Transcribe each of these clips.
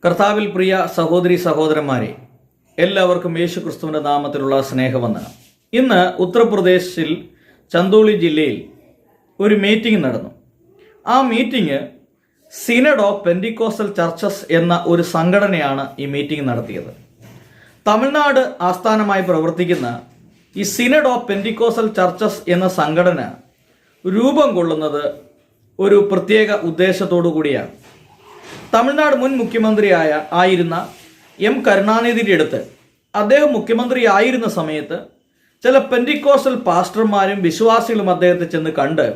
കർത്താവിൽ പ്രിയ സഹോദരി സഹോദരന്മാരെ, എല്ലാവർക്കും യേശു ക്രിസ്തുവിൻ്റെ നാമത്തിലുള്ള സ്നേഹവന്ദനം. ഇന്ന് ഉത്തർപ്രദേശിൽ ചന്ദോളി ജില്ലയിൽ ഒരു മീറ്റിംഗ് നടന്നു. ആ meeting synod of Pentecostal churches എന്ന ഒരു സംഘടനയാണ് ഈ മീറ്റിംഗ് നടത്തിയത്. തമിഴ്നാട് ആസ്ഥാനമായി പ്രവർത്തിക്കുന്ന ഈ സിനഡ് ഓഫ് പെന്റിക്കോസ്റ്റൽ ചർച്ചസ് എന്ന സംഘടന രൂപം കൊള്ളുന്നത് ഒരു പ്രത്യേക ഉദ്ദേശത്തോടു കൂടിയാണ്. തമിഴ്നാട് മുൻ ആയിരുന്ന എം കരുണാനിധിയുടെ അടുത്ത് അദ്ദേഹം മുഖ്യമന്ത്രി ആയിരുന്ന സമയത്ത് ചില പെന്റിക്കോസ്റ്റൽ പാസ്റ്റർമാരും വിശ്വാസികളും അദ്ദേഹത്തെ ചെന്ന് കണ്ട്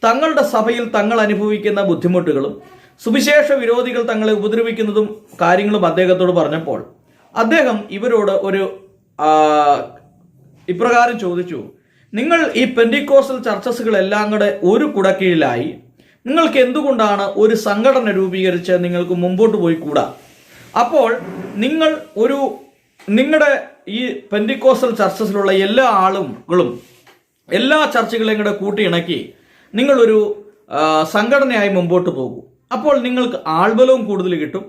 തങ്ങളുടെ സഭയിൽ തങ്ങൾ അനുഭവിക്കുന്ന ബുദ്ധിമുട്ടുകളും സുവിശേഷ വിരോധികൾ തങ്ങളെ ഉപദ്രവിക്കുന്നതും കാര്യങ്ങളും അദ്ദേഹത്തോട് പറഞ്ഞപ്പോൾ അദ്ദേഹം ഇവരോട് ഇപ്രകാരം ചോദിച്ചു: നിങ്ങൾ ഈ പെന്റിക്കോസ്റ്റൽ ചർച്ചസുകളെല്ലാം കൂടെ ഒരു കുടക്കീഴിലായി നിങ്ങൾക്ക് എന്തുകൊണ്ടാണ് ഒരു സംഘടന രൂപീകരിച്ച് നിങ്ങൾക്ക് മുമ്പോട്ട് പോയി കൂടാ? അപ്പോൾ നിങ്ങൾ നിങ്ങളുടെ ഈ പെന്റിക്കോസ്റ്റൽ ചർച്ചസിലുള്ള എല്ലാ ആളുകളും എല്ലാ ചർച്ചകളെയും കൂടെ കൂട്ടിയിണക്കി നിങ്ങളൊരു സംഘടനയായി മുമ്പോട്ട് പോകും. അപ്പോൾ നിങ്ങൾക്ക് ആൾബലവും കൂടുതൽ കിട്ടും.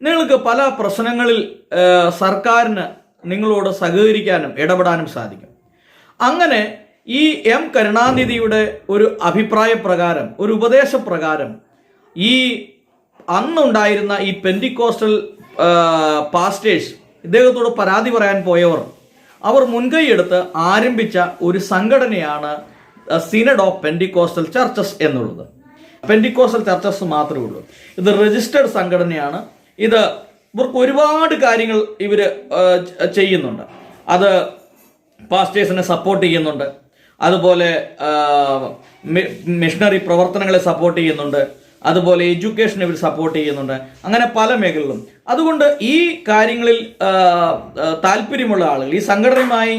നിങ്ങൾക്ക് പല പ്രശ്നങ്ങളിൽ സർക്കാരിന് നിങ്ങളോട് സഹകരിക്കാനും ഇടപെടാനും സാധിക്കും. അങ്ങനെ ഈ എം കരുണാനിധിയുടെ ഒരു അഭിപ്രായ പ്രകാരം, ഒരു ഉപദേശപ്രകാരം ഈ അന്നുണ്ടായിരുന്ന ഈ പെന്റിക്കോസ്റ്റൽ പാസ്റ്റേഴ്സ് ഇദ്ദേഹത്തോട് പരാതി പറയാൻ പോയവർ അവർ മുൻകൈയെടുത്ത് ആരംഭിച്ച ഒരു സംഘടനയാണ് സിനഡ് ഓഫ് പെന്റിക്കോസ്റ്റൽ ചർച്ചസ് എന്നുള്ളത്. പെന്റിക്കോസ്റ്റൽ ചർച്ചസ് മാത്രമേ ഉള്ളൂ. ഇത് രജിസ്റ്റേർഡ് സംഘടനയാണ്. ഇത് ഇവർക്ക് ഒരുപാട് കാര്യങ്ങൾ ഇവർ ചെയ്യുന്നുണ്ട്. അത് പാസ്റ്റേഴ്സിനെ സപ്പോർട്ട് ചെയ്യുന്നുണ്ട്, അതുപോലെ മിഷണറി പ്രവർത്തനങ്ങളെ സപ്പോർട്ട് ചെയ്യുന്നുണ്ട്, അതുപോലെ എഡ്യൂക്കേഷൻ ഇവർ സപ്പോർട്ട് ചെയ്യുന്നുണ്ട്. അങ്ങനെ പല മേഖലകളും. അതുകൊണ്ട് ഈ കാര്യങ്ങളിൽ താല്പര്യമുള്ള ആളുകൾ, ഈ സംഘടനയുമായി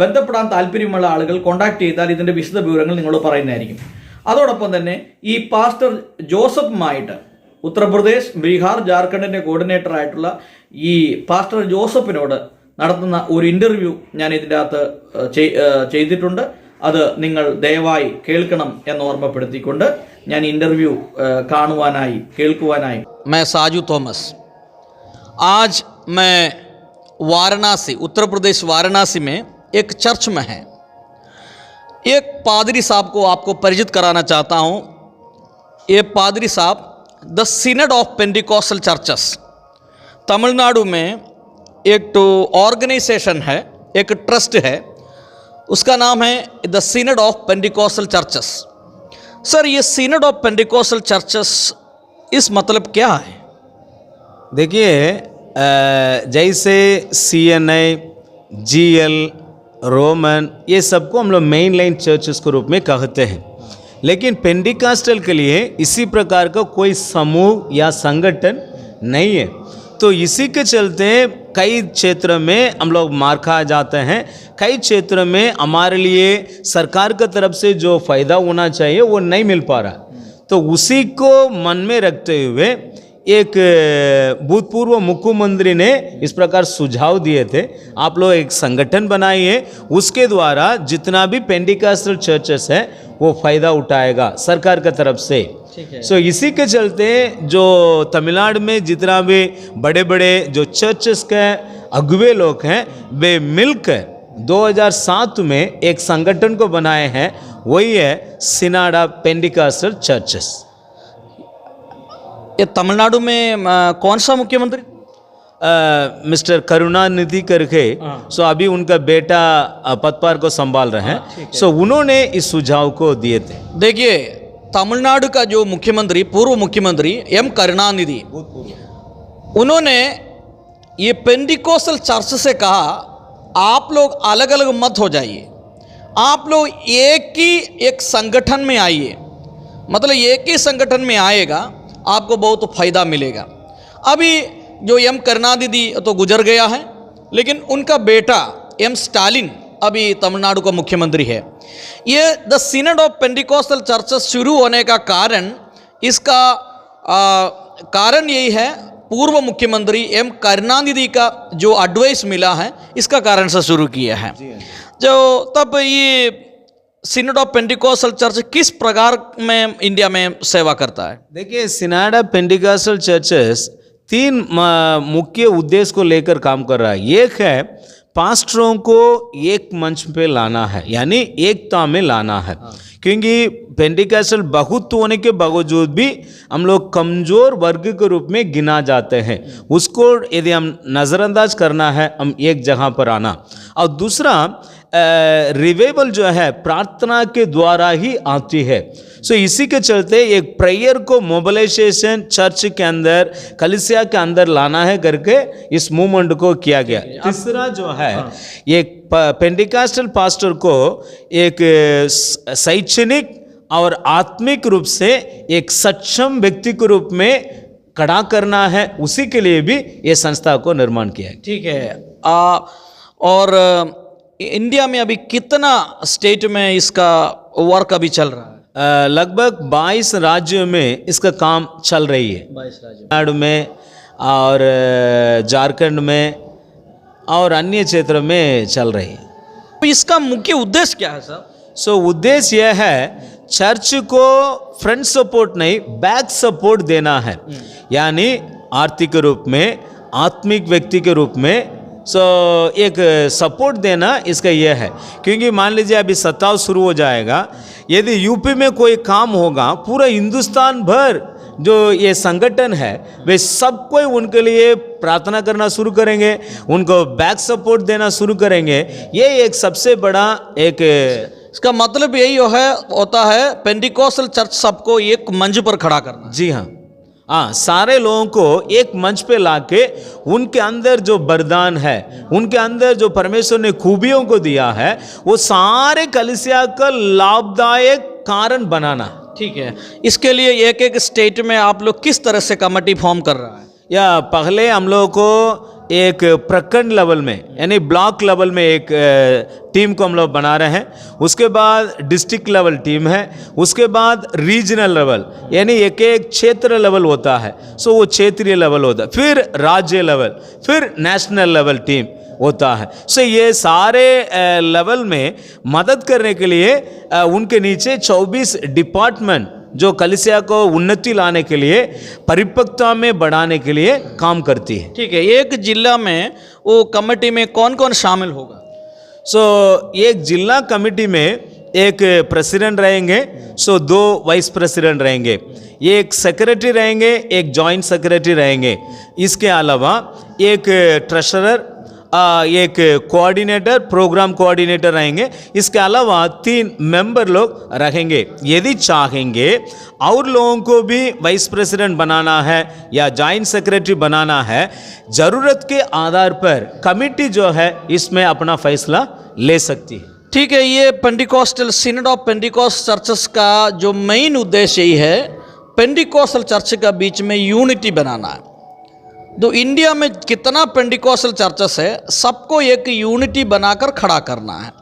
ബന്ധപ്പെടാൻ താല്പര്യമുള്ള ആളുകൾ കോൺടാക്ട് ചെയ്താൽ ഇതിൻ്റെ വിശദ വിവരങ്ങൾ നിങ്ങളോട് പറയുന്നതായിരിക്കും. അതോടൊപ്പം തന്നെ ഈ പാസ്റ്റർ ജോസഫുമായിട്ട് ഉത്തർപ്രദേശ്, ബീഹാർ, ജാർഖണ്ഡിൻ്റെ കോർഡിനേറ്റർ ആയിട്ടുള്ള ഈ പാസ്റ്റർ ജോസഫിനോട് നടത്തുന്ന ഒരു ഇൻ്റർവ്യൂ ഞാൻ ഇതിൻ്റെ അകത്ത് ചെയ്തിട്ടുണ്ട്. അത് നിങ്ങൾ ദയവായി കേൾക്കണം എന്ന് ഓർമ്മപ്പെടുത്തിക്കൊണ്ട് ഞാൻ ഇൻ്റർവ്യൂ കേൾക്കുവാനായി मैं साजू थॉमस, आज मैं वाराणसी, उत्तर प्रदेश वाराणसी में एक चर्च में है। एक पादरी साहब को आपको परिचित कराना चाहता हूँ. ये पादरी साहब the synod of Pentecostal churches, Tamil Nadu में एक तो ऑर्गेनाइजेशन है, एक ट्रस्ट है, उसका नाम है the synod of Pentecostal churches. Sir, ये सिनड ऑफ पेंटिकॉस्टल चर्चस इस मतलब क्या है? देखिए, जैसे CNI, GL, रोमन, ये सबको हम लोग मेन लाइन चर्चेस के रूप में कहते हैं. लेकिन पेंटिकॉस्टल के लिए इसी प्रकार का कोई समूह या संगठन नहीं है. तो इसी के चलते कई क्षेत्र में हम लोग मार खा जाते हैं. कई क्षेत्र में हमारे लिए सरकार की तरफ से जो फ़ायदा होना चाहिए वो नहीं मिल पा रहा. तो उसी को मन में रखते हुए एक भूतपूर्व मुख्यमंत्री ने इस प्रकार सुझाव दिए थे, आप लोग एक संगठन बनाइए, उसके द्वारा जितना भी पेंटिकॉस्टल चर्चेस है वो फ़ायदा उठाएगा सरकार की तरफ से. सो इसी के चलते जो तमिलनाडु में जितना भी बड़े बड़े जो चर्चेस के अगुवे लोग हैं वे मिलकर 2007 में एक संगठन को बनाए हैं. वही है सिनड ऑफ पेंटिकॉस्टल चर्चेस. ये तमिलनाडु में कौन सा मुख्यमंत्री? मिस्टर करुणानिधि करके. सो अभी उनका बेटा पदभार को संभाल रहे हैं. सो उन्होंने इस सुझाव को दिए थे. देखिए, तमिलनाडु का जो मुख्यमंत्री, पूर्व मुख्यमंत्री एम करुणानिधि, उन्होंने ये पेंटिकॉस्टल चर्च से कहा आप लोग अलग अलग मत हो जाइए, आप लोग एक संगठन में आइए. मतलब एक ही संगठन में आएगा आपको बहुत फ़ायदा मिलेगा. अभी जो एम करुणानिधि तो गुजर गया है, लेकिन उनका बेटा एम स्टालिन अभी तमिलनाडु का मुख्यमंत्री है. ये the synod of Pentecostal churches शुरू होने का कारण, इसका कारण यही है, पूर्व मुख्यमंत्री एम करुणानिधि का जो एडवाइस मिला है, इसका कारण से शुरू किया है. जो तब ये सिनड ऑफ पेंटिकॉस्टल चर्च किस प्रकार में इंडिया में सेवा करता है? देखिए, सिनड ऑफ पेंटिकॉस्टल चर्चेस तीन मुख्य उद्देश्य को लेकर काम कर रहा है। एक है पास्टरों को एक मंच पे लाना है, यानी एकता में लाना है। क्योंकि पेंटिकॉस्टल बहुत होने के बावजूद भी हम लोग कमज़ोर वर्ग के रूप में गिना जाते हैं। उसको यदि हम नज़रअंदाज करना है, हम एक जगह पर आना। और दूसरा रिवाइवल जो है प्रार्थना के द्वारा ही आती है। सो इसी के चलते एक प्रेयर को मोबिलाइजेशन चर्च के अंदर, कलीसिया के अंदर लाना है करके इस मूवमेंट को किया गया। तीसरा जो है एक पेंटिकॉस्टल पास्टर को एक शैक्षणिक और आत्मिक रूप से एक सक्षम व्यक्ति के रूप में खड़ा करना है। उसी के लिए भी ये संस्था को निर्माण किया है। ठीक है। और इंडिया में अभी कितना स्टेट में इसका वर्क अभी चल रहा है? लगभग 22 राज्यों में इसका काम चल रही है। 22 राज्यों तमिलनाडु में और झारखंड में और अन्य क्षेत्रों में चल रही है। तो इसका मुख्य उद्देश्य क्या है सर? सो उद्देश्य यह है चर्च को फ्रंट सपोर्ट नहीं, बैक सपोर्ट देना है। यानी आर्थिक रूप में, आत्मिक व्यक्ति के रूप में एक सपोर्ट देना इसका यह है। क्योंकि मान लीजिए अभी सत्ताव शुरू हो जाएगा, यदि यूपी में कोई काम होगा, पूरा हिंदुस्तान भर जो ये संगठन है वे सब कोई उनके लिए प्रार्थना करना शुरू करेंगे, उनको बैक सपोर्ट देना शुरू करेंगे। ये एक सबसे बड़ा एक इसका मतलब यही होता है पेंटिकॉस्टल चर्च सबको एक मंच पर खड़ा करना। जी हाँ, सारे लोगों को एक मंच पे लाके उनके अंदर जो वरदान है, उनके अंदर जो परमेश्वर ने खूबियों को दिया है, वो सारे कलीसिया का लाभदायक कारण बनाना। ठीक है। इसके लिए एक एक स्टेट में आप लोग किस तरह से कमेटी फॉर्म कर रहा है? या पहले हम लोगों को एक प्रखंड लेवल में यानी ब्लॉक लेवल में एक टीम को हम लोग बना रहे हैं। उसके बाद डिस्ट्रिक्ट लेवल टीम है, उसके बाद रीजनल लेवल यानी एक एक क्षेत्र लेवल होता है, सो वो क्षेत्रीय लेवल होता है, फिर राज्य लेवल, फिर नेशनल लेवल टीम होता है। सो ये सारे लेवल में मदद करने के लिए उनके नीचे 24 डिपार्टमेंट जो कलीसिया को उन्नति लाने के लिए, परिपक्वता में बढ़ाने के लिए काम करती है। ठीक है। एक जिला में वो कमेटी में कौन कौन शामिल होगा? एक जिला कमेटी में एक प्रेसिडेंट रहेंगे, 2 वाइस प्रेसिडेंट रहेंगे, एक सेक्रेटरी रहेंगे, एक जॉइंट सेक्रेटरी रहेंगे। इसके अलावा एक ट्रेशरर, एक कोऑर्डिनेटर, प्रोग्राम कोऑर्डिनेटर रहेंगे। इसके अलावा 3 मेंबर लोग रहेंगे। यदि चाहेंगे और लोगों को भी वाइस प्रेसिडेंट बनाना है या जॉइंट सेक्रेटरी बनाना है, ज़रूरत के आधार पर कमेटी जो है इसमें अपना फैसला ले सकती है। ठीक है। ये पेंटिकॉस्टल सिनोड ऑफ पेंटिकॉस्ट चर्चेस का जो मेन उद्देश्य यही है, पेंटिकॉस्टल चर्च का बीच में यूनिटी बनाना है। तो इंडिया में कितना पेंटिकॉस्टल चर्चेस है, सबको एक यूनिटी बनाकर खड़ा करना है।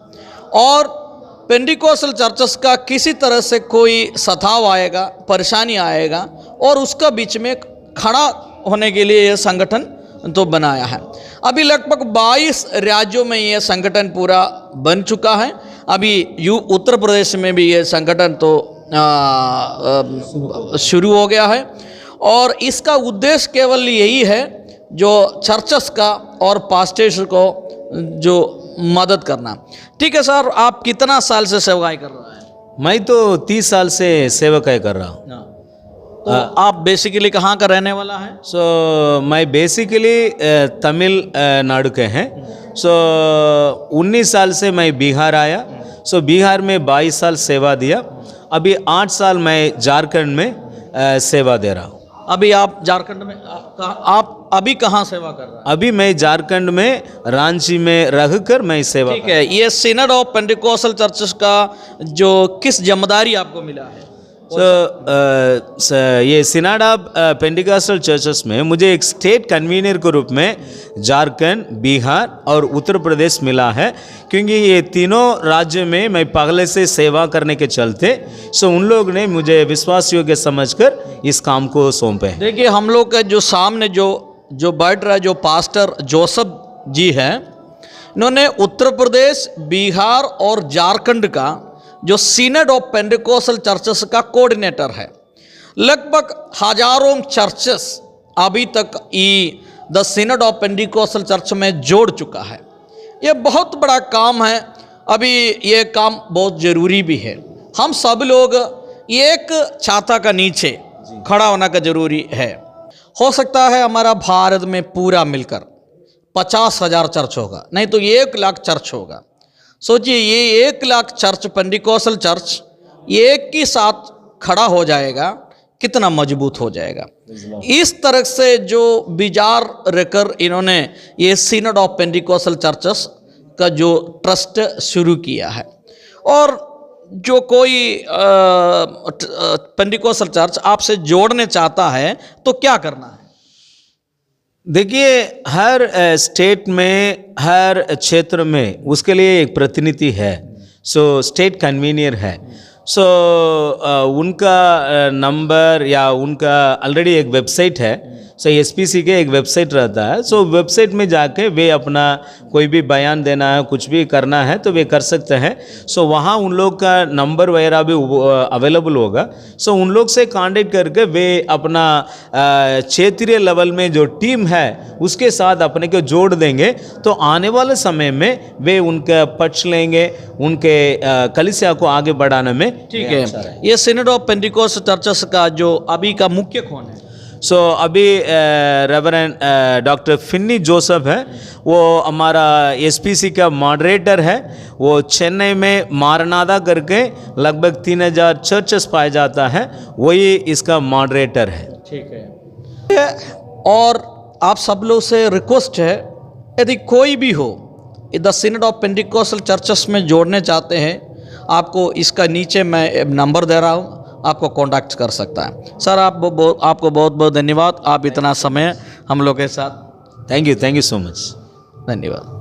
और पेंटिकॉस्टल चर्चेस का किसी तरह से कोई सताव आएगा, परेशानी आएगा, और उसका बीच में खड़ा होने के लिए यह संगठन तो बनाया है। अभी लगभग 22 राज्यों में यह संगठन पूरा बन चुका है। अभी उत्तर प्रदेश में भी ये संगठन तो शुरू हो गया है। और इसका उद्देश्य केवल यही है जो चर्चेस का और पास्टर्स को जो मदद करना। ठीक है सर, आप कितना साल से सेवाएं कर रहे हैं? मैं तो 30 साल से सेवकाई कर रहा हूँ। तो आप बेसिकली कहाँ का रहने वाला है? मैं बेसिकली तमिलनाडु के हैं। 19 साल से मैं बिहार आया। बिहार में 22 साल सेवा दिया। अभी 8 साल मैं झारखंड में सेवा दे रहा हूँ। अभी आप झारखंड में आप अभी कहाँ सेवा कर रहे हैं? अभी मैं झारखंड में रांची में रहकर मैं सेवा। ठीक है। ये सिनोड ऑफ पेंटिकॉस्टल चर्चेस का जो किस जिम्मेदारी आपको मिला है? ये सिनोड ऑफ पेंटिकॉस्टल चर्चेस में मुझे एक स्टेट कन्वीनर के रूप में झारखंड, बिहार और उत्तर प्रदेश मिला है। क्योंकि ये तीनों राज्य में मैं पहले से सेवा करने के चलते उन लोग ने मुझे विश्वास योग्य समझकर इस काम को सौंपे। देखिए, हम लोग का जो सामने जो बैठ रहा है, जो पास्टर जोसेफ जी हैं, इन्होंने उत्तर प्रदेश, बिहार और झारखंड का जो सिनोड ऑफ पेंटिकॉस्टल चर्चेस का कोऑर्डिनेटर है। लगभग हजारों चर्चेस अभी तक the synod of Pentecostal church में जोड़ चुका है। ये बहुत बड़ा काम है। अभी ये काम बहुत ज़रूरी भी है। हम सब लोग एक छाता का नीचे खड़ा होना का जरूरी है। हो सकता है हमारा भारत में पूरा मिलकर 50,000 चर्च होगा, नहीं तो 1 लाख चर्च होगा। सोचिए, ये 1 लाख चर्च, पेंटिकोस्टल चर्च एक ही साथ खड़ा हो जाएगा, कितना मजबूत हो जाएगा। इस तरह से जो विचार रखकर इन्होंने ये सिनड ऑफ पेंटिकोस्टल चर्चेस का जो ट्रस्ट शुरू किया है। और जो कोई पेंटिकोस्टल चर्च आपसे जोड़ने चाहता है तो क्या करना है? देखिए, हर स्टेट में, हर क्षेत्र में उसके लिए एक प्रतिनिधि है। सो स्टेट कन्वीनियर है। सो उनका नंबर या उनका ऑलरेडी एक वेबसाइट है। सो एसपीसी के एक वेबसाइट रहता है। सो वेबसाइट में जाके वे अपना कोई भी बयान देना है, कुछ भी करना है तो वे कर सकते हैं। सो वहाँ उन लोग का नंबर वगैरह भी अवेलेबल होगा। सो उन लोग से कांटेक्ट करके वे अपना क्षेत्रीय लेवल में जो टीम है उसके साथ अपने को जोड़ देंगे। तो आने वाले समय में वे उनका पक्ष लेंगे, उनके कलीसिया को आगे बढ़ाने में। ठीक है। ये सिनड ऑफ पेंटिकोस्टल चर्चेस का जो अभी का मुख्य कौन है? सो अभी रेवरेंड डॉक्टर फिन्नी जोसेफ है, वो हमारा एसपीसी का मॉडरेटर है। वो चेन्नई में मारनादा करके लगभग 3,000 चर्चेस पाया जाता है, वही इसका मॉडरेटर है। ठीक है। और आप सब लोग से रिक्वेस्ट है, यदि कोई भी हो the synod of Pentecostal churches में जोड़ने चाहते हैं, आपको इसका नीचे मैं नंबर दे रहा हूँ, आपको कांटेक्ट कर सकता है। सर आपको बहुत बहुत धन्यवाद, आप इतना समय हम लोग के साथ। Thank you so much. धन्यवाद।